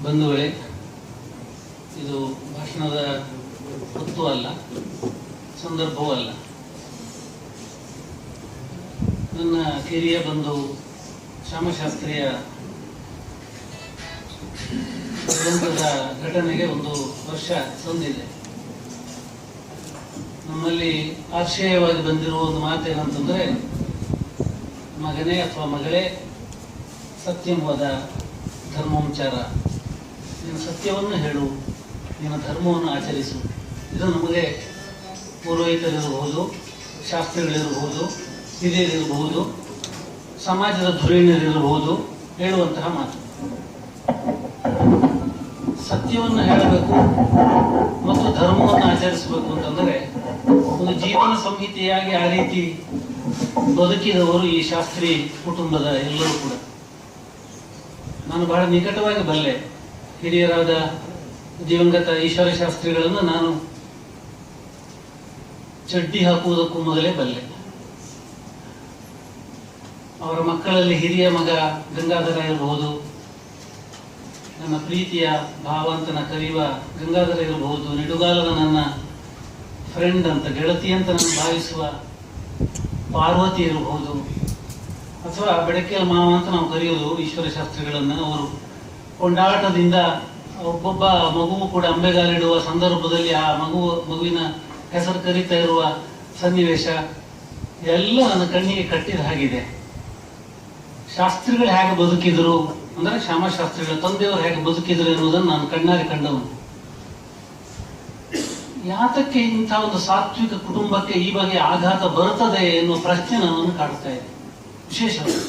ಬಂಧುಗಳೇ, ಇದು ಭಾಷಣದ ಹೊತ್ತು ಅಲ್ಲ, ಸಂದರ್ಭವೂ ಅಲ್ಲ. ನನ್ನ ಕಿರಿಯ ಬಂಧು ಶ್ಯಾಮಶಾಸ್ತ್ರಿಯ ದುರಂತದ ಘಟನೆಗೆ 1 ವರ್ಷ ಸಂದಿದೆ. ನಮ್ಮಲ್ಲಿ ಆಶ್ರಯವಾಗಿ ಬಂದಿರುವ ಒಂದು ಮಾತೇನಂತಂದ್ರೆ, ಮಗನೇ ಅಥವಾ ಮಗಳೇ, ಸತ್ಯಂವಾದ ಧರ್ಮೋಂಚಾರ, ನೀನು ಸತ್ಯವನ್ನು ಹೇಳು, ನಿನ್ನ ಧರ್ಮವನ್ನು ಆಚರಿಸು. ಇದು ನಮಗೆ ಪುರೋಹಿತರಿರಬಹುದು, ಶಾಸ್ತ್ರಿಗಳಿರಬಹುದು, ಹಿರಿಯರಿರಬಹುದು, ಸಮಾಜದ ಧುರೀಣರಿರಬಹುದು ಹೇಳುವಂತಹ ಮಾತು. ಸತ್ಯವನ್ನು ಹೇಳಬೇಕು ಮತ್ತು ಧರ್ಮವನ್ನು ಆಚರಿಸಬೇಕು ಅಂತಂದರೆ ಒಂದು ಜೀವನ ಸಂಹಿತೆಯಾಗಿ ಆ ರೀತಿ ಬದುಕಿದವರು ಈ ಶಾಸ್ತ್ರಿ ಕುಟುಂಬದ ಎಲ್ಲರೂ ಕೂಡ. ನಾನು ಬಹಳ ನಿಕಟವಾಗಿ ಬಲ್ಲೆ. ಹಿರಿಯರಾದ ದಿವಂಗತ ಈಶ್ವರ ಶಾಸ್ತ್ರಿಗಳನ್ನು ನಾನು ಚಡ್ಡಿ ಹಾಕುವುದಕ್ಕೂ ಮೊದಲೇ ಬಲ್ಲೆ. ಅವರ ಮಕ್ಕಳಲ್ಲಿ ಹಿರಿಯ ಮಗ ಗಂಗಾಧರ ಇರಬಹುದು, ನನ್ನ ಪ್ರೀತಿಯ ಭಾವಂತನ ಕರೆಯುವ ಗಂಗಾಧರ ಇರಬಹುದು, ನಿಡುಗಾಲದ ನನ್ನ ಫ್ರೆಂಡ್ ಅಂತ, ಗೆಳತಿ ಅಂತ ನಾನು ಭಾವಿಸುವ ಪಾರ್ವತಿ ಇರಬಹುದು, ಅಥವಾ ಬೆಡಕೆಯ ಮಾವ ಅಂತ ನಾವು ಕರೆಯೋದು ಈಶ್ವರ ಶಾಸ್ತ್ರಿಗಳನ್ನು. ಅವರು ಕೊಂಡಾಟದಿಂದ ಒಬ್ಬೊಬ್ಬ ಮಗುವು ಕೂಡ ಅಂಬೆಗಾಲಿಡುವ ಸಂದರ್ಭದಲ್ಲಿ ಆ ಮಗುವಿನ ಹೆಸರು ಕರೀತಾ ಇರುವ ಸನ್ನಿವೇಶ ಎಲ್ಲ ನನ್ನ ಕಣ್ಣಿಗೆ ಕಟ್ಟಿದ ಹಾಗಿದೆ. ಶಾಸ್ತ್ರಿಗಳು ಹೇಗೆ ಬದುಕಿದ್ರು ಅಂದ್ರೆ, ಶ್ಯಾಮಶಾಸ್ತ್ರಿಗಳ ತಂದೆಯವರು ಹೇಗೆ ಬದುಕಿದ್ರು ಎನ್ನುವುದನ್ನು ನಾನು ಕಣ್ಣಾರೆ ಕಂಡವನು. ಯಾತಕ್ಕೆ ಇಂಥ ಒಂದು ಸಾತ್ವಿಕ ಕುಟುಂಬಕ್ಕೆ ಈ ಬಗೆಯ ಆಘಾತ ಬರುತ್ತದೆ ಎನ್ನುವ ಪ್ರಶ್ನೆ ನನ್ನನ್ನು ಕಾಡ್ತಾ ಇದೆ. ವಿಶೇಷವಾಗಿ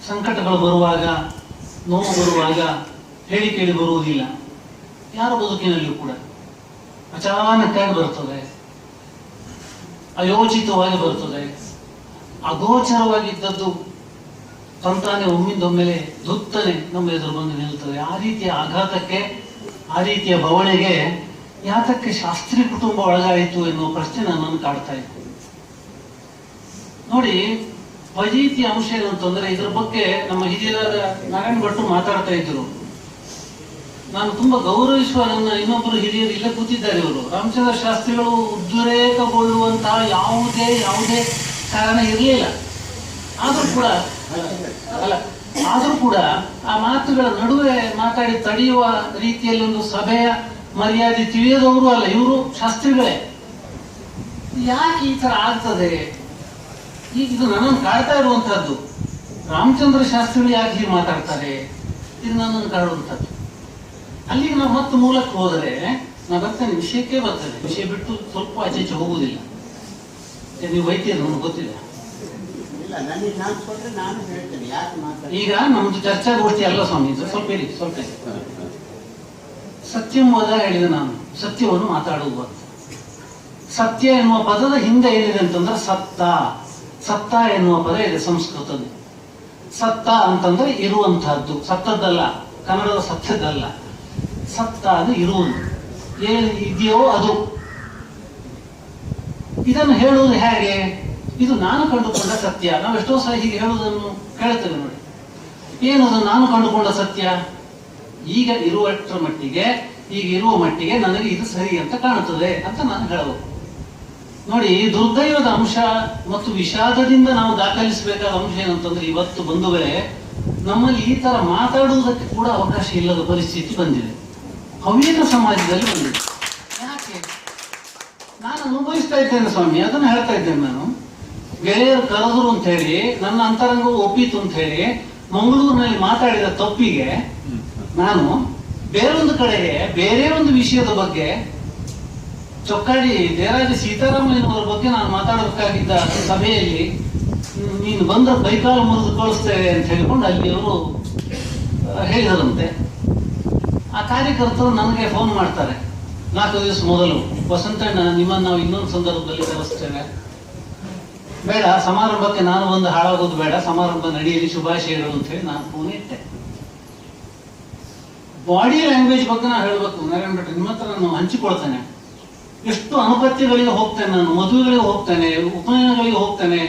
ಸಂಕಟಗಳು ಬರುವಾಗ, ನೋವು ಬರುವಾಗ ಹೇಳಿ ಕೇಳಿ ಬರುವುದಿಲ್ಲ. ಯಾರ ಬದುಕಿನಲ್ಲಿಯೂ ಕೂಡ ಅಚಾನಕ್ಕಾಗಿ ಬರ್ತದೆ, ಅಯೋಚಿತವಾಗಿ ಬರ್ತದೆ, ಅಗೋಚರವಾಗಿದ್ದದ್ದು ತಂತಾನೆ ಒಮ್ಮಿಂದೊಮ್ಮೆಲೆ ದುತ್ತನೆ ನಮ್ಮ ಎದುರು ಬಂದು ನಿಲ್ತದೆ. ಆ ರೀತಿಯ ಆಘಾತಕ್ಕೆ, ಆ ರೀತಿಯ ಬವಣೆಗೆ ಯಾತಕ್ಕೆ ಶಾಸ್ತ್ರಿ ಕುಟುಂಬ ಒಳಗಾಯಿತು ಎನ್ನುವ ಪ್ರಶ್ನೆ ನನ್ನನ್ನು ಕಾಡ್ತಾ ಇತ್ತು. ನೋಡಿ, ಫಜೀತಿ ಅಂಶ ಏನಂತಂದ್ರೆ, ಇದರ ಬಗ್ಗೆ ನಮ್ಮ ಹಿರಿಯರಾದ ನಾರಾಯಣ ಭಟ್ರು ಮಾತಾಡ್ತಾ ಇದ್ರು. ನಾನು ತುಂಬಾ ಗೌರವಿಸುವ ನನ್ನ ಇನ್ನೊಬ್ಬರು ಹಿರಿಯರು ಇಲ್ಲೇ ಕೂತಿದ್ದಾರೆ. ಇವರು ರಾಮಚಂದ್ರ ಶಾಸ್ತ್ರಿಗಳು ಉದ್ರೇಕಗೊಳ್ಳುವಂತಹ ಯಾವುದೇ ಕಾರಣ ಇರಲಿಲ್ಲ. ಆದರೂ ಕೂಡ ಆ ಮಾತುಗಳ ನಡುವೆ ಮಾತಾಡಿ ತಡೆಯುವ ರೀತಿಯಲ್ಲಿ ಒಂದು ಸಭೆಯ ಮರ್ಯಾದೆ ತಿಳಿಯದವರು ಅಲ್ಲ, ಇವರು ಶಾಸ್ತ್ರಿಗಳೇ. ಯಾಕೆ ಈ ತರ ಆಗ್ತದೆ? ಈಗ ಇದು ನನ್ನನ್ನು ಕಾಡ್ತಾ ಇರುವಂತಹದ್ದು. ರಾಮಚಂದ್ರ ಶಾಸ್ತ್ರಿಗಳು ಯಾಕೆ ಹೀಗೆ ಮಾತಾಡ್ತಾರೆ, ಇದು ನನ್ನನ್ನು ಕಾಡುವಂಥದ್ದು. ಅಲ್ಲಿಗೆ ನಾವು ಮತ್ತೆ ಮೂಲಕ್ಕೆ ಹೋದರೆ ನಾ ಬರ್ತೇನೆ, ವಿಷಯಕ್ಕೆ ಬರ್ತೇನೆ. ವಿಷಯ ಬಿಟ್ಟು ಸ್ವಲ್ಪ ಆಚೆ ಹೋಗುವುದಿಲ್ಲ. ನೀವು ವೈದ್ಯರು, ನನಗೆ ಗೊತ್ತಿಲ್ಲ. ಈಗ ನಮ್ದು ಚರ್ಚಾಗೋಷ್ಠಿ ಅಲ್ಲ ಸ್ವಾಮಿ, ಸ್ವಲ್ಪ ಇರಿ, ಸ್ವಲ್ಪ ಸತ್ಯಂವಾದ ಹೇಳಿದೆ ನಾನು, ಸತ್ಯವನ್ನು ಮಾತಾಡುವುದು. ಸತ್ಯ ಎನ್ನುವ ಪದದ ಹಿಂದೆ ಏನಿದೆ ಅಂತಂದ್ರೆ ಸತ್ತ ಎನ್ನುವ ಪದ ಇದೆ ಸಂಸ್ಕೃತದ. ಸತ್ತ ಅಂತಂದ್ರೆ ಇರುವಂತಹದ್ದು, ಸತ್ತದ್ದಲ್ಲ, ಕನ್ನಡದ ಸತ್ಯದ್ದಲ್ಲ. ಸತ್ತ ಅದು ಇರುವುದು, ಏನು ಇದೆಯೋ ಅದು. ಇದನ್ನು ಹೇಳುವುದು ಹೇಗೆ? ಇದು ನಾನು ಕಂಡುಕೊಂಡ ಸತ್ಯ. ನಾವು ಎಷ್ಟೋ ಸಲ ಹೀಗೆ ಹೇಳುವುದನ್ನು ಕೇಳ್ತೇವೆ ನೋಡಿ. ಏನದು ನಾನು ಕಂಡುಕೊಂಡ ಸತ್ಯ? ಈಗ ಇರುವಷ್ಟರ ಮಟ್ಟಿಗೆ, ಈಗ ಇರುವ ಮಟ್ಟಿಗೆ ನನಗೆ ಇದು ಸರಿ ಅಂತ ಕಾಣುತ್ತದೆ ಅಂತ ನಾನು ಹೇಳಬಹುದು. ನೋಡಿ, ದುರ್ದೈವದ ಅಂಶ ಮತ್ತು ವಿಷಾದದಿಂದ ನಾವು ದಾಖಲಿಸಬೇಕಾದ ಅಂಶ ಏನಂತಂದ್ರೆ, ಇವತ್ತು ಬಂಧುಗಳೇ, ನಮ್ಮಲ್ಲಿ ಈ ತರ ಮಾತಾಡುವುದಕ್ಕೆ ಕೂಡ ಅವಕಾಶ ಇಲ್ಲದ ಪರಿಸ್ಥಿತಿ ಬಂದಿದೆ, ಹವ್ಯಕ ಸಮಾಜದಲ್ಲಿ ಬಂದಿದೆ. ಯಾಕೆ? ನಾನು ಅನುಭವಿಸ್ತಾ ಇದ್ದೇನೆ ಸ್ವಾಮಿ, ಅದನ್ನು ಹೇಳ್ತಾ ಇದ್ದೇನೆ ನಾನು. ಗೆಳೆಯರು ಕರೆದ್ರು ಅಂತ ಹೇಳಿ, ನನ್ನ ಅಂತರಂಗವು ಒಪ್ಪಿತು ಅಂತ ಹೇಳಿ ಮಂಗಳೂರಿನಲ್ಲಿ ಮಾತಾಡಿದ ತಪ್ಪಿಗೆ ನಾನು ಬೇರೊಂದು ಕಡೆಗೆ ಬೇರೆ ಒಂದು ವಿಷಯದ ಬಗ್ಗೆ, ಚೊಕ್ಕಾಡಿ ದೇರಾಜ ಸೀತಾರಾಮಯ್ಯನವರ ಬಗ್ಗೆ ನಾನು ಮಾತಾಡಬೇಕಾಗಿದ್ದ ಸಭೆಯಲ್ಲಿ ನೀನು ಬಂದ ಕೈಕಾಲು ಮುರಿದು ಕಳಿಸ್ತೇವೆ ಅಂತ ಹೇಳಿಕೊಂಡು ಅಲ್ಲಿ ಅವರು ಹೇಳಿದರಂತೆ. ಆ ಕಾರ್ಯಕರ್ತರು ನನಗೆ ಫೋನ್ ಮಾಡ್ತಾರೆ 4 ದಿವಸ ಮೊದಲು, ವಸಂತಣ್ಣ, ನಿಮ್ಮನ್ನು ನಾವು ಇನ್ನೊಂದು ಸಂದರ್ಭದಲ್ಲಿ ಕರೆಸ್ತೇವೆ, ಬೇಡ ಸಮಾರಂಭಕ್ಕೆ ನಾನು ಒಂದು ಹಾಳಾಗೋದು ಬೇಡ, ಸಮಾರಂಭ ನಡೆಯಲಿ, ಶುಭಾಶಯಗಳು ಅಂತ ಹೇಳಿ ನಾನು ಫೋನ್ ಇಟ್ಟೆ. ಬಾಡಿ ಲ್ಯಾಂಗ್ವೇಜ್ ಬಗ್ಗೆ ನಾನು ಹೇಳಬೇಕು, ನಾರಾಯಣ ಭಟ್ ನಿಮ್ಮ ಹತ್ರ ನಾನು ಹಂಚಿಕೊಳ್ತೇನೆ. ಎಷ್ಟು ಅನುಪತ್ಯಗಳಿಗೆ ಹೋಗ್ತೇನೆ ನಾನು, ಮದುವೆಗಳಿಗೆ ಹೋಗ್ತೇನೆ, ಉಪನಯನಗಳಿಗೆ ಹೋಗ್ತೇನೆ,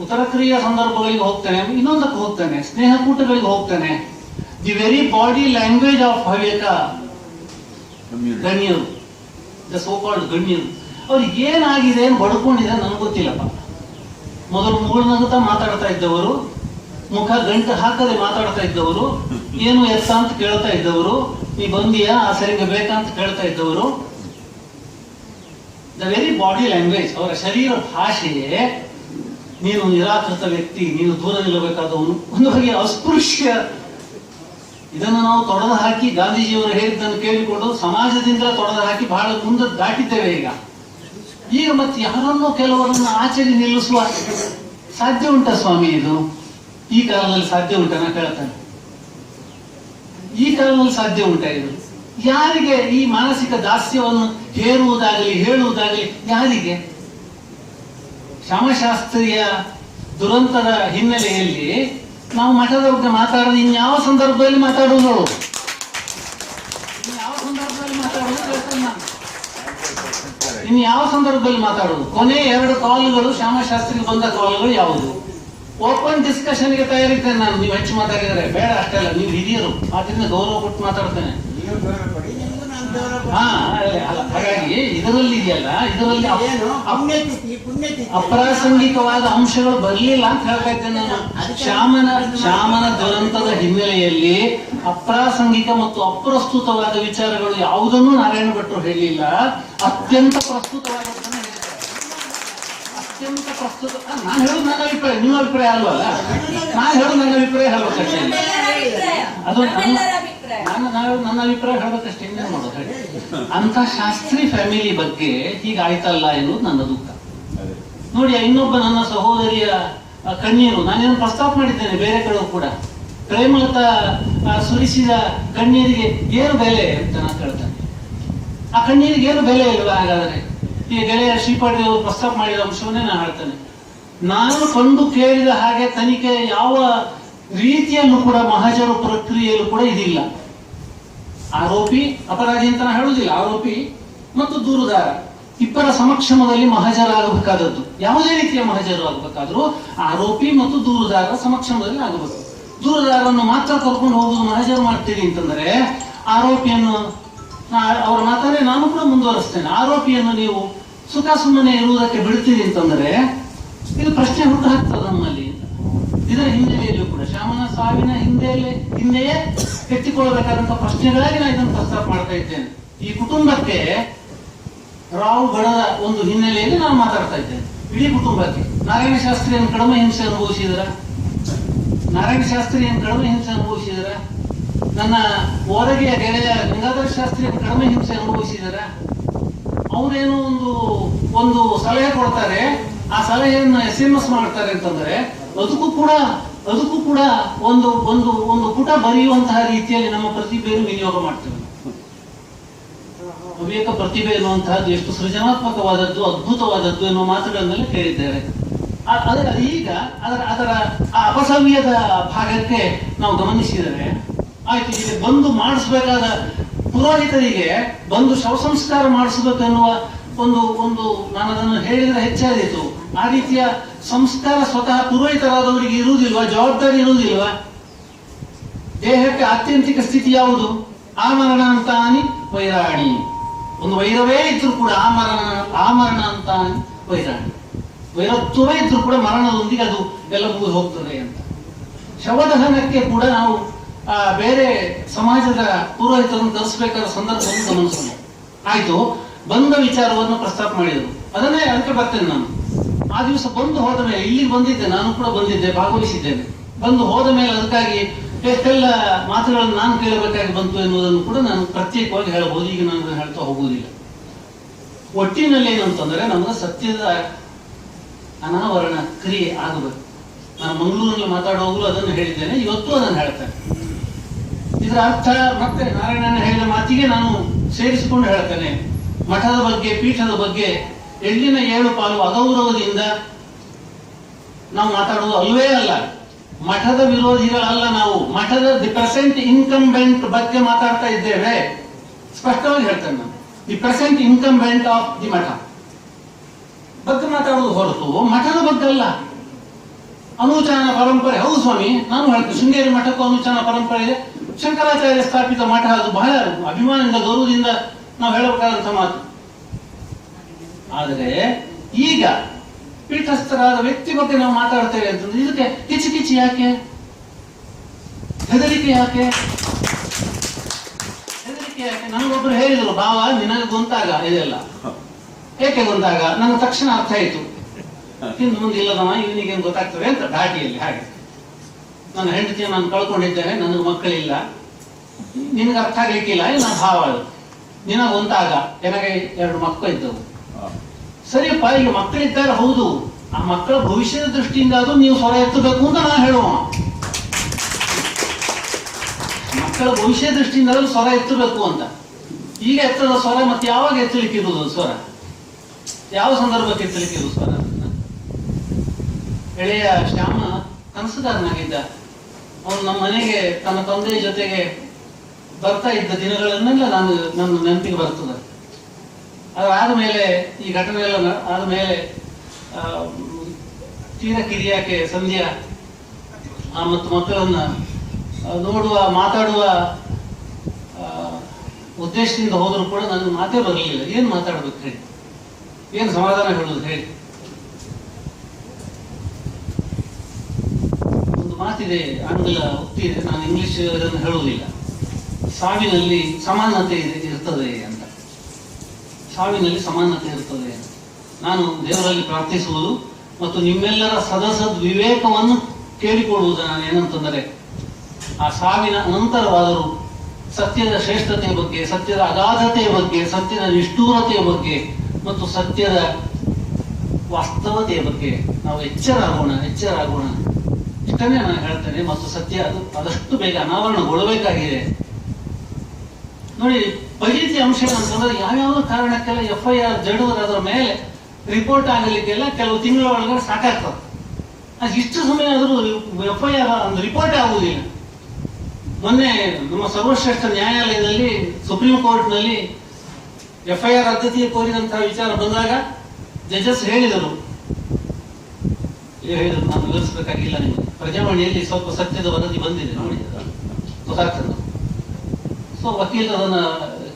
ಉತ್ತರ ಕ್ರಿಯೆಯ ಸಂದರ್ಭಗಳಿಗೆ ಹೋಗ್ತಾನೆ, ಇನ್ನೊಂದಕ್ಕೆ ಹೋಗ್ತಾನೆ, ಸ್ನೇಹಕೂಟಗಳಿಗೆ ಹೋಗ್ತಾನೆ. The very body language of Havyaka ಗಣ್ಯರು, ದ ಸೋ ಕಾಲ್ಡ್ ಗಣ್ಯರು, ಅವ್ರಿಗೆ ಏನಾಗಿದೆ ಅಂತ ಬಡ್ಕೊಂಡಿದೆ ನನಗೆ ಗೊತ್ತಿಲ್ಲಪ್ಪ. ಮೊದಲು ಮುಗುಳ್ನಗುತ್ತಾ ಮಾತಾಡ್ತಾ ಇದ್ದವರು, ಮುಖ ಗಂಟು ಹಾಕದೆ ಮಾತಾಡ್ತಾ ಇದ್ದವರು, ಏನು ಎತ್ತ ಅಂತ ಕೇಳ್ತಾ ಇದ್ದವರು, ನೀ ಬಂದಿಯಾ ಆ ಸರಿಗೆ ಬೇಕಾ ಅಂತ ಕೇಳ್ತಾ ಇದ್ದವರು. ದ ವೆರಿ ಬಾಡಿ ಲ್ಯಾಂಗ್ವೇಜ್, ಅವರ ಶರೀರ ಭಾಷೆಯೇ ನೀನು ನಿರಾಕೃತ ವ್ಯಕ್ತಿ, ನೀನು ದೂರ ನಿಲ್ಲಬೇಕಾದವನು, ಒಂದು ಬಗೆಯ ಅಸ್ಪೃಶ್ಯ. ಇದನ್ನು ನಾವು ತೊಡೆದು ಹಾಕಿ ಗಾಂಧೀಜಿಯವರು ಹೇಳಿದ್ದನ್ನು ಕೇಳಿಕೊಂಡು ಸಮಾಜದಿಂದ ತೊಡೆದು ಹಾಕಿ ಬಹಳ ಮುಂದೆ ದಾಟಿದ್ದೇವೆ. ಈಗ ಮತ್ತೆ ಯಾರನ್ನೋ ಕೆಲವರನ್ನು ಆಚೆಗೆ ನಿಲ್ಲಿಸುವ ಸಾಧ್ಯ ಉಂಟಾ ಸ್ವಾಮಿ? ಇದು ಈ ಕಾಲದಲ್ಲಿ ಸಾಧ್ಯ ಉಂಟಾ? ನಾ ಕೇಳ್ತಾನೆ, ಈ ಕಾಲದಲ್ಲಿ ಸಾಧ್ಯ ಉಂಟಾ ಇದು? ಯಾರಿಗೆ ಈ ಮಾನಸಿಕ ದಾಸ್ಯವನ್ನು ಹೇರುವುದಾಗಲಿ ಹೇಳುವುದಾಗಲಿ ಯಾರಿಗೆ? ಶ್ಯಾಮಶಾಸ್ತ್ರಿಯ ದುರಂತದ ಹಿನ್ನೆಲೆಯಲ್ಲಿ ನಾವು ಮಠದ ಬಗ್ಗೆ ಮಾತಾಡೋದು ಇನ್ಯಾವ ಸಂದರ್ಭದಲ್ಲಿ ಮಾತಾಡುವುದು? ಇನ್ಯಾವ ಸಂದರ್ಭದಲ್ಲಿ ಮಾತಾಡೋದು ಹೇಳ್ತೇನೆ ನಾನು. ಇನ್ಯಾವ ಸಂದರ್ಭದಲ್ಲಿ ಮಾತಾಡೋದು? ಕೊನೆ 2 ಕಾಲ್ಗಳು ಶ್ಯಾಮಶಾಸ್ತ್ರಿಗೆ ಬಂದ ಕಾಲ್ಗಳು ಯಾವುದು? ಓಪನ್ ಡಿಸ್ಕಷನ್ಗೆ ತಯಾರಿದ್ದೇನೆ ನಾನು. ನೀವು ಹೆಚ್ಚು ಮಾತಾಡಿದರೆ ಬೇಡ, ಅಷ್ಟೆಲ್ಲ ನೀವು ಹಿರಿಯರು, ಆದ್ರಿಂದ ಗೌರವ ಕೊಟ್ಟು ಮಾತಾಡ್ತೇನೆ. ಹಾಗಾಗಿ ಇದರಲ್ಲಿ ಇದೆಯಲ್ಲ, ಇದರಲ್ಲಿ ಅಪ್ರಾಸಂಗಿಕವಾದ ಅಂಶಗಳು ಬರಲಿಲ್ಲ ಅಂತ ಹೇಳ್ತಾ ಇದ್ದೇನೆ ನಾನು. ಶ್ಯಾಮನ ದುರಂತದ ಹಿನ್ನೆಲೆಯಲ್ಲಿ ಅಪ್ರಾಸಂಗಿಕ ಮತ್ತು ಅಪ್ರಸ್ತುತವಾದ ವಿಚಾರಗಳು ಯಾವುದನ್ನೂ ನಾರಾಯಣ ಭಟ್ರು ಹೇಳಿಲ್ಲ. ಅತ್ಯಂತ ಪ್ರಸ್ತುತವಾದದ್ದನ್ನು ಹೇಳಿದ್ದಾರೆ. ಅತ್ಯಂತ ಪ್ರಸ್ತುತ. ನಾನು ಹೇಳುದು ನನ್ನ ಅಭಿಪ್ರಾಯ, ನಿಮ್ಮ ಅಭಿಪ್ರಾಯ ಅಲ್ವಲ್ಲ. ನಾನು ಹೇಳುದು ನನ್ನ ಅಭಿಪ್ರಾಯ ಹೇಳ್ಬೇಕಷ್ಟೇ. ಅದು ನನ್ನ ಅಭಿಪ್ರಾಯ ಹೇಳ್ಬೇಕಷ್ಟೇ. ಇನ್ನೇನು ಮಾಡೋದು ಹೇಳಿ? ಅಂತ ಶಾಸ್ತ್ರಿ ಫ್ಯಾಮಿಲಿ ಬಗ್ಗೆ ಹೀಗಾಯ್ತಲ್ಲ ಎನ್ನುವುದು ನನ್ನ ದುಃಖ. ನೋಡಿ, ಇನ್ನೊಬ್ಬ ನನ್ನ ಸಹೋದರಿಯ ಕಣ್ಣೀರು ನಾನೇನು ಪ್ರಸ್ತಾಪ ಮಾಡಿದ್ದೇನೆ ಬೇರೆ ಕಡೆ ಕೂಡ. ಪ್ರೇಮಲತಾ ಸುರಿಸಿದ ಕಣ್ಣೀರಿಗೆ ಏನು ಬೆಲೆ ಅಂತ ನಾನು ಕೇಳ್ತೇನೆ. ಆ ಕಣ್ಣೀರಿಗೆ ಏನು ಬೆಲೆ ಇಲ್ವಾ? ಹಾಗಾದ್ರೆ ಈ ಗೆಳೆಯ ಶ್ರೀಪಾಡಿ ಅವರು ಪ್ರಸ್ತಾಪ ಮಾಡಿದ ಅಂಶವನ್ನೇ ನಾನು ಹೇಳ್ತೇನೆ. ನಾನು ಕಂಡು ಕೇಳಿದ ಹಾಗೆ ತನಿಖೆ ಯಾವ ರೀತಿಯಲ್ಲೂ ಕೂಡ ಮಹಜರು ಪ್ರಕ್ರಿಯೆಯಲ್ಲೂ ಕೂಡ ಇದಿಲ್ಲ. ಆರೋಪಿ ಅಪರಾಧಿ ಅಂತ ನಾನು ಹೇಳುವುದಿಲ್ಲ. ಆರೋಪಿ ಮತ್ತು ದೂರುದಾರ ಇಬ್ಬರ ಸಮಕ್ಷಮದಲ್ಲಿ ಮಹಜರಾಗಬೇಕಾದದ್ದು, ಯಾವುದೇ ರೀತಿಯ ಮಹಜರು ಆಗಬೇಕಾದ್ರೂ ಆರೋಪಿ ಮತ್ತು ದೂರುದಾರರ ಸಮಕ್ಷಮದಲ್ಲಿ ಆಗಬೇಕು. ದೂರುದಾರರನ್ನು ಮಾತ್ರ ಕರ್ಕೊಂಡು ಹೋಗುದು ಮಹಜರು ಮಾಡ್ತೀರಿ ಅಂತಂದ್ರೆ, ಆರೋಪಿಯನ್ನು ಅವರ ಮಾತನ್ನೇ ನಾನು ಕೂಡ ಮುಂದುವರಿಸ್ತೇನೆ. ಆರೋಪಿಯನ್ನು ನೀವು ಸುಖ ಸುಮ್ಮನೆ ಇರುವುದಕ್ಕೆ ಬಿಡ್ತೀರಿ ಅಂತಂದ್ರೆ ಇದು ಪ್ರಶ್ನೆ ಹುಟ್ಟು ಹಾಕ್ತದೆ ನಮ್ಮಲ್ಲಿ. ಇದರ ಹಿನ್ನೆಲೆಯಲ್ಲೂ ಕೂಡ ಶ್ಯಾಮನ ಸಾವಿನ ಹಿಂದೆಯೇ ಎತ್ತಿಕೊಳ್ಳಬೇಕಾದಂತಹ ಪ್ರಶ್ನೆಗಳಾಗಿ ನಾನು ಇದನ್ನು ಪ್ರಸ್ತಾಪ ಮಾಡ್ತಾ ಇದ್ದೇನೆ. ಈ ಕುಟುಂಬಕ್ಕೆ ರಾವು ಬಣದ ಒಂದು ಹಿನ್ನೆಲೆಯಲ್ಲಿ ನಾನು ಮಾತಾಡ್ತಾ ಇದ್ದೇನೆ. ಇಡೀ ಕುಟುಂಬಕ್ಕೆ ನಾರಾಯಣ ಶಾಸ್ತ್ರಿಯನ್ನು ಕಡಿಮೆ ಹಿಂಸೆ ಅನುಭವಿಸಿದ್ರ? ನಾರಾಯಣ ಶಾಸ್ತ್ರಿಯನ್ನು ಕಡಿಮೆ ಹಿಂಸೆ ಅನುಭವಿಸಿದ್ರ? ನನ್ನ ಓರಗೆಯ ಗೆಳೆಯ ಗಂಗಾಧರ ಶಾಸ್ತ್ರಿಯನ್ನು ಕಡಿಮೆ ಹಿಂಸೆ ಅನುಭವಿಸಿದರ? ಅವರೇನು ಒಂದು ಸಲಹೆ ಕೊಡ್ತಾರೆ, ಆ ಸಲಹೆಯನ್ನು SMS ಮಾಡ್ತಾರೆ ಅಂತಂದ್ರೆ ಅದಕ್ಕೂ ಕೂಡ ಒಂದು ಪುಟ ಬರೆಯುವಂತಹ ರೀತಿಯಲ್ಲಿ ನಮ್ಮ ಪ್ರತಿಭೆಯನ್ನು ವಿನಿಯೋಗ ಮಾಡ್ತೇವೆ. ವಿವೇಕ ಪ್ರತಿಭೆ ಎನ್ನುವಂತಹದ್ದು ಎಷ್ಟು ಸೃಜನಾತ್ಮಕವಾದದ್ದು, ಅದ್ಭುತವಾದದ್ದು ಎನ್ನುವ ಮಾತುಗಳನ್ನೆಲ್ಲ ಕೇಳಿದ್ದೇವೆ. ಈಗ ಅದರ ಆ ಅಪಸವ್ಯದ ಭಾಗಕ್ಕೆ ನಾವು ಗಮನಿಸಿದರೆ ಆಯ್ತು, ಇಲ್ಲಿ ಬಂದು ಮಾಡಿಸ್ಬೇಕಾದ ಪುರೋಹಿತರಿಗೆ ಬಂದು ಶವ ಸಂಸ್ಕಾರ ಮಾಡಿಸಬೇಕೆನ್ನುವ ಒಂದು ನಾನು ಅದನ್ನು ಹೇಳಿದ್ರೆ ಹೆಚ್ಚಾದೀತು. ಆ ರೀತಿಯ ಸಂಸ್ಕಾರ ಸ್ವತಃ ಪುರೋಹಿತರಾದವರಿಗೆ ಇರುವುದಿಲ್ವಾ? ಜವಾಬ್ದಾರಿ ಇರುವುದಿಲ್ವಾ? ದೇಹಕ್ಕೆ ಆತ್ಯಂತಿಕ ಸ್ಥಿತಿ ಯಾವುದು? ಆಮರಣ ಅಂತಾನಿ ವೈರಾಣಿ. ಒಂದು ವೈರವೇ ಇದ್ರೂ ಕೂಡ ಆಮರಣ ಅಂತಾನಿ ವೈರಾಣಿ. ವೈರತ್ವವೇ ಇದ್ರೂ ಕೂಡ ಮರಣದೊಂದಿಗೆ ಅದು ಎಲ್ಲ ಮುಗಿದು ಹೋಗ್ತದೆ ಅಂತ. ಶವದಹನಕ್ಕೆ ಕೂಡ ನಾವು ಬೇರೆ ಸಮಾಜದ ಪುರೋಹಿತರನ್ನು ತರಿಸಬೇಕಾದ ಸಂದರ್ಭವನ್ನು ಗಮನಿಸೋಣ. ಆಯ್ತು, ಬಂದ ವಿಚಾರವನ್ನು ಪ್ರಸ್ತಾಪ ಮಾಡಿದರು. ಅದಕ್ಕೆ ಬರ್ತೇನೆ ನಾನು. ಆ ದಿವಸ ಬಂದು ಹೋದ ಮೇಲೆ ಇಲ್ಲಿಗೆ ಬಂದಿದ್ದೆ, ನಾನು ಕೂಡ ಬಂದಿದ್ದೆ, ಭಾಗವಹಿಸಿದ್ದೇನೆ. ಬಂದು ಹೋದ ಮೇಲೆ ಅದಕ್ಕಾಗಿ ಎಷ್ಟೆಲ್ಲ ಮಾತುಗಳನ್ನು ನಾನು ಕೇಳಬೇಕಾಗಿ ಬಂತು ಎನ್ನುವುದನ್ನು ಕೂಡ ನಾನು ಪ್ರತ್ಯೇಕವಾಗಿ ಹೇಳಬಹುದು. ಈಗ ನಾನು ಹೇಳ್ತಾ ಹೋಗುವುದಿಲ್ಲ. ಒಟ್ಟಿನಲ್ಲಿ ಏನಂತಂದ್ರೆ ನಮಗೆ ಸತ್ಯದ ಅನಾವರಣ ಕ್ರಿಯೆ ಆಗಬೇಕು. ನಾನು ಮಂಗಳೂರಿನಲ್ಲಿ ಮಾತಾಡುವಾಗಲೂ ಅದನ್ನು ಹೇಳಿದ್ದೇನೆ, ಇವತ್ತು ಅದನ್ನು ಹೇಳ್ತೇನೆ. ಇದರ ಅರ್ಥ ಮತ್ತೆ ನಾರಾಯಣನ ಹೇಳಿದ ಮಾತಿಗೆ ನಾನು ಸೇರಿಸಿಕೊಂಡು ಹೇಳ್ತೇನೆ. ಮಠದ ಬಗ್ಗೆ, ಪೀಠದ ಬಗ್ಗೆ ಎಳ್ಳಿನ 7 ಪಾಲು ಅಗೌರವದಿಂದ ನಾವು ಮಾತಾಡುವುದು ಅಲ್ವೇ ಅಲ್ಲ. ಮಠದ ವಿರೋಧಿಗಳಲ್ಲ ನಾವು. ಮಠದ ದಿ ಪ್ರೆಸೆಂಟ್ ಇನ್ಕಂಬೆಂಟ್ ಬಗ್ಗೆ ಮಾತಾಡ್ತಾ ಇದ್ದೇವೆ. ಸ್ಪಷ್ಟವಾಗಿ ಹೇಳ್ತೇನೆ ನಾನು. The present incumbent of the ಮಠ ಬಗ್ಗೆ ಮಾತಾಡುವುದು ಹೊರತು ಮಠದ ಬಗ್ಗೆ ಅಲ್ಲ. ಅನುಚಾನ ಪರಂಪರೆ. ಹೌದು ಸ್ವಾಮಿ, ನಾನು ಹೇಳ್ತೇನೆ, ಶೃಂಗೇರಿ ಮಠಕ್ಕೂ ಅನುಚಾನ ಪರಂಪರೆ ಇದೆ. ಶಂಕರಾಚಾರ್ಯ ಸ್ಥಾಪಿತ ಮಠ, ಅದು ಬಹಳ ಅಭಿಮಾನದಿಂದ ಗೌರವದಿಂದ ನಾವು ಹೇಳಬೇಕಾದಂಥ ಮಾತು. ಆದರೆ ಈಗ ಪೀಠಸ್ಥರಾದ ವ್ಯಕ್ತಿ ಬಗ್ಗೆ ನಾವು ಮಾತಾಡ್ತೇವೆ ಅಂತಂದ್ರೆ ಇದಕ್ಕೆ ಕಿಚಿ ಕಿಚಿ ಯಾಕೆ, ಹೆದರಿಕೆ ಯಾಕೆ, ಹೆದರಿಕೆ ಯಾಕೆ? ನನಗೊಬ್ರು ಹೇಳಿದ್ರು, ಭಾವ ನಿನಗೆ ಗೊಂತಾಗ ಇದೆಲ್ಲ. ಏಕೆ ಗೊಂತಾಗ? ನನಗೆ ತಕ್ಷಣ ಅರ್ಥ ಆಯ್ತು, ಹಿಂದೆ ಮುಂದೆ ಇಲ್ಲದವ ಇವನಿಗೇನು ಗೊತ್ತಾಗ್ತದೆ ಅಂತ ಘಾಟಿಯಲ್ಲಿ. ಹಾಗೆ ನನ್ನ ಹೆಂಡತಿಯನ್ನು ನಾನು ಕಳ್ಕೊಂಡಿದ್ದೇನೆ, ನನಗೆ ಮಕ್ಕಳಿಲ್ಲ, ನಿನಗೆ ಅರ್ಥ ಆಗ್ಲಿಕ್ಕಿಲ್ಲ, ನನ್ನ ಭಾವ ಅದು. ನಿನಗೊಂತಾಗ ನನಗೆ 2 ಮಕ್ಕಳು ಇದ್ದವು. ಸರಿಯಪ್ಪ, ಈಗ ಮಕ್ಕಳಿದ್ದಾರೆ, ಹೌದು, ಆ ಮಕ್ಕಳ ಭವಿಷ್ಯದ ದೃಷ್ಟಿಯಿಂದ ಅದು ನೀವು ಸ್ವರ ಎತ್ತಬೇಕು ಅಂತ ನಾನು ಹೇಳುವ. ಮಕ್ಕಳ ಭವಿಷ್ಯ ದೃಷ್ಟಿಯಿಂದ ಅದು ಸ್ವರ ಎತ್ತಬೇಕು ಅಂತ. ಈಗ ಎತ್ತದ ಸ್ವರ ಮತ್ತೆ ಯಾವಾಗ ಎತ್ತಲಿಕ್ಕಿರುವುದು ಸ್ವರ? ಯಾವ ಸಂದರ್ಭಕ್ಕೆ ಎತ್ತಲಿಕ್ಕಿರುವುದು ಸ್ವರ? ಎಳೆಯ ಶ್ಯಾಮ ಕನಸುಗಾರನಾಗಿದ್ದ. ಅವನು ನಮ್ಮ ಮನೆಗೆ ತನ್ನ ತಂದೆಯ ಜೊತೆಗೆ ಬರ್ತಾ ಇದ್ದ ದಿನಗಳನ್ನೆಲ್ಲ ನನ್ನ ನೆನಪಿಗೆ ಬರ್ತದೆ. ಅದಾದ ಮೇಲೆ ಈ ಘಟನೆ ಎಲ್ಲ ಆದ ಮೇಲೆ ತೀರ ಕಿರಿಯಾಕೆ ಸಂಧ್ಯಾ ಮತ್ತು ಮಕ್ಕಳನ್ನ ನೋಡುವ ಮಾತಾಡುವ ಉದ್ದೇಶದಿಂದ ಹೋದರೂ ಕೂಡ ನನಗೆ ಮಾತೇ ಬರಲಿಲ್ಲ. ಏನು ಮಾತಾಡ್ಬೇಕು ಹೇಳಿ, ಏನು ಸಮಾಧಾನ ಹೇಳುವುದು ಹೇಳಿ? ಒಂದು ಮಾತಿದೆ, ಆಂಗ್ಲ ಉಕ್ತಿ ಇದೆ, ನಾನು ಇಂಗ್ಲಿಷ್ ಅದನ್ನು ಹೇಳುವುದಿಲ್ಲ. ಸಾವಿನಲ್ಲಿ ಸಮಾನತೆ ಇರ್ತದೆ ಅಂತ. ಸಾವಿನಲ್ಲಿ ಸಮಾನತೆ ಇರ್ತದೆ ಅಂತ ನಾನು ದೇವರಲ್ಲಿ ಪ್ರಾರ್ಥಿಸುವುದು ಮತ್ತು ನಿಮ್ಮೆಲ್ಲರ ಸದಸದ್ ವಿವೇಕವನ್ನು ಕೇಳಿಕೊಳ್ಳುವುದು. ನಾನು ಏನಂತಂದರೆ, ಆ ಸಾವಿನ ಅನಂತರವಾದರೂ ಸತ್ಯದ ಶ್ರೇಷ್ಠತೆಯ ಬಗ್ಗೆ, ಸತ್ಯದ ಅಗಾಧತೆಯ ಬಗ್ಗೆ, ಸತ್ಯದ ನಿಷ್ಠೂರತೆಯ ಬಗ್ಗೆ ಮತ್ತು ಸತ್ಯದ ವಾಸ್ತವತೆಯ ಬಗ್ಗೆ ನಾವು ಎಚ್ಚರಾಗೋಣ. ಇಷ್ಟನ್ನೇ ನಾನು ಹೇಳ್ತೇನೆ. ಮತ್ತು ಸತ್ಯ ಅದು ಆದಷ್ಟು ಬೇಗ ಅನಾವರಣಗೊಳ್ಳಬೇಕಾಗಿದೆ. ನೋಡಿ, ಫಜೀತಿ ಅಂಶ ಅಂತಂದ್ರೆ ಯಾವ್ಯಾವ ಕಾರಣಕ್ಕೆಲ್ಲ FIR ಜಡುವರು ಅದರ ಮೇಲೆ ರಿಪೋರ್ಟ್ ಆಗಲಿಕ್ಕೆಲ್ಲ ಕೆಲವು ತಿಂಗಳ ಒಳಗಡೆ ಸಾಕಾಗ್ತದೆ. ಅದು ಇಷ್ಟು ಸಮಯ ಆದರೂ FIR ಒಂದು ರಿಪೋರ್ಟ್ ಆಗುವುದಿಲ್ಲ. ಮೊನ್ನೆ ನಮ್ಮ ಸರ್ವಶ್ರೇಷ್ಠ ನ್ಯಾಯಾಲಯದಲ್ಲಿ, ಸುಪ್ರೀಂ ಕೋರ್ಟ್ನಲ್ಲಿ FIR ರದ್ದತಿಗೆ ಕೋರಿದಂತಹ ವಿಚಾರ ಬಂದಾಗ ಜಡ್ಜಸ್ ಹೇಳಿದರು, ನಾನು ವಿವರಿಸಬೇಕಾಗಿಲ್ಲ ನಿಮಗೆ, ಪ್ರಜಾವಾಣಿಯಲ್ಲಿ ಸ್ವಲ್ಪ ಸತ್ಯದ ವರದಿ ಬಂದಿದೆ, ನೋಡಿ ಗೊತ್ತಾಗ್ತದೆ. ಸೊ ವಕೀಲರು ಅದನ್ನ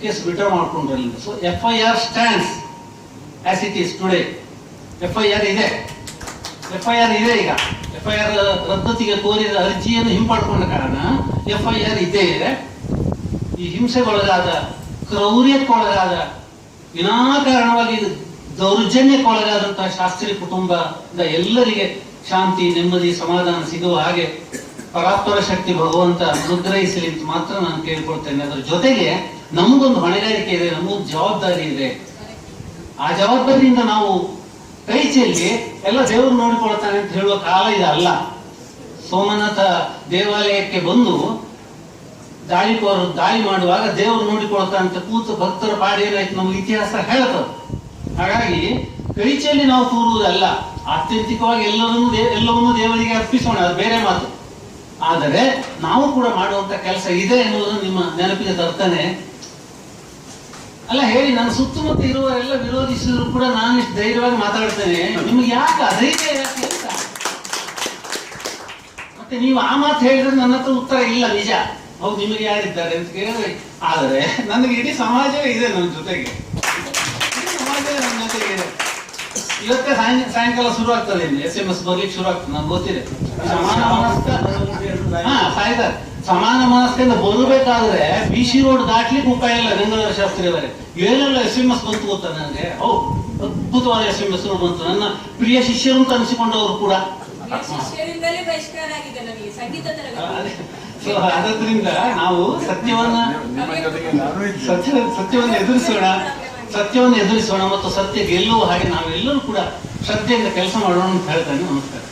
ಕೇಸ್ ವಿಡ್ರಾ ಮಾಡ್ಕೊಂಡ್ರಲ್ಲ. So FIR stands as it is today. FIR ಇದೆ ಈಗ. FIR ರದ್ದತಿಗೆ ಕೋರಿದ ಅರ್ಜಿಯನ್ನು ಹಿಂಪಡ್ಕೊಂಡ ಕಾರಣ FIR ಇದೆ. ಈ ಹಿಂಸೆಗೊಳಗಾದ, ಕ್ರೌರ್ಯಕ್ಕೊಳಗಾದ, ವಿನಾಕಾರಣವಾಗಿ ದೌರ್ಜನ್ಯಕ್ಕೊಳಗಾದಂತಹ ಶಾಸ್ತ್ರಿ ಕುಟುಂಬದ ಎಲ್ಲರಿಗೆ ಶಾಂತಿ, ನೆಮ್ಮದಿ, ಸಮಾಧಾನ ಸಿಗುವ ಹಾಗೆ ಪರಾತ್ಪರ ಶಕ್ತಿ ಭಗವಂತ ಅನುಗ್ರಹಿಸಲಿ ಅಂತ ಮಾತ್ರ ನಾನು ಕೇಳ್ಕೊಳ್ತೇನೆ. ಅದರ ಜೊತೆಗೆ ನಮಗೊಂದು ಹೊಣೆಗಾರಿಕೆ ಇದೆ, ನಮಗೊಂದು ಜವಾಬ್ದಾರಿ ಇದೆ. ಆ ಜವಾಬ್ದಾರಿಯಿಂದ ನಾವು ಕೈ ಚೆಲ್ಲಿ ಎಲ್ಲ ದೇವರು ನೋಡಿಕೊಳ್ತಾನೆ ಅಂತ ಹೇಳುವ ಕಾಲ ಇದಲ್ಲ. ಸೋಮನಾಥ ದೇವಾಲಯಕ್ಕೆ ಬಂದು ದಾಳಿ ಮಾಡುವಾಗ ದೇವರು ನೋಡಿಕೊಳ್ತಾನೆ ಅಂತ ಕೂತು ಭಕ್ತರ ಪಾಡೇನಾಯ್ತು ನಮ್ಗೆ ಇತಿಹಾಸ ಹೇಳ್ತದೆ. ಹಾಗಾಗಿ ಕೈ ಚೆಲ್ಲಿ ನಾವು ತೂರುವುದಲ್ಲ, ಆತ್ಯಂತಿಕವಾಗಿ ಎಲ್ಲವನ್ನೂ ದೇವರಿಗೆ ಅರ್ಪಿಸೋಣ, ಅದು ಬೇರೆ ಮಾತು. ಆದರೆ ನಾವು ಕೂಡ ಮಾಡುವಂತ ಕೆಲಸ ಇದೆ ಎನ್ನುವುದನ್ನು ನಿಮ್ಮ ನೆನಪಿಗೆ ತರ್ತಾನೆ. ಅಲ್ಲ ಹೇಳಿ, ನನ್ನ ಸುತ್ತಮುತ್ತ ಇರುವವರೆಲ್ಲ ವಿರೋಧಿಸಿದ್ರು ಕೂಡ ನಾನು ಇಷ್ಟು ಧೈರ್ಯವಾಗಿ ಮಾತಾಡ್ತೇನೆ. ನಿಮ್ಗೆ ಯಾಕೆ ಅಧೈರ್ಯ ಯಾಕೆ ಅಂತ? ಮತ್ತೆ ನೀವು ಆ ಮಾತು ಹೇಳಿದ್ರೆ ನನ್ನ ಹತ್ರ ಉತ್ತರ ಇಲ್ಲ, ನಿಜ. ಹೌದು, ನಿಮಗೆ ಯಾರಿದ್ದಾರೆ ಅಂತ ಕೇಳಿದ್ರೆ, ಆದರೆ ನನಗೆ ಇಡೀ ಸಮಾಜವೇ ಇದೆ ನನ್ನ ಜೊತೆಗೆ, ಸಮಾಜವೇ ನನ್ನ ಜೊತೆಗೆ ಇದೆ. ಇವತ್ತೇ ಸಾಯಂಕಾಲ ಶುರು ಆಗ್ತದೆ, SMS ಬರ್ಲಿಕ್ಕೆ ಶುರು ಆಗ್ತದೆ, ನಮ್ಗೆ ಗೊತ್ತಿದೆ. ಸಮಾನ ಮನಸ್ಕರಿಂದ ಬರಬೇಕಾದ್ರೆ BC ರೋಡ್ ದಾಟ್ಲಿಕ್ಕೆ ಉಪಾಯ ಇಲ್ಲ. ಗಂಗಾಧರ ಶಾಸ್ತ್ರಿ ಅವರೇ ಏನೆಲ್ಲ SMS ಬಂತು ಗೊತ್ತಾ ನನಗೆ? ಅದ್ಭುತವಾದ SMS ಬಂತು. ನನ್ನ ಪ್ರಿಯ ಶಿಷ್ಯರು ಅಂತ ಅನಿಸಿಕೊಂಡವರು ಕೂಡ. ಅದರಿಂದ ನಾವು ಸತ್ಯವನ್ನು ಎದುರಿಸೋಣ ಮತ್ತು ಸತ್ಯ ಗೆಲ್ಲುವ ಹಾಗೆ ನಾವೆಲ್ಲರೂ ಕೂಡ ಶ್ರದ್ಧೆಯಿಂದ ಕೆಲಸ ಮಾಡೋಣ ಅಂತ ಹೇಳ್ತಾನೆ. ನಮಸ್ಕಾರ.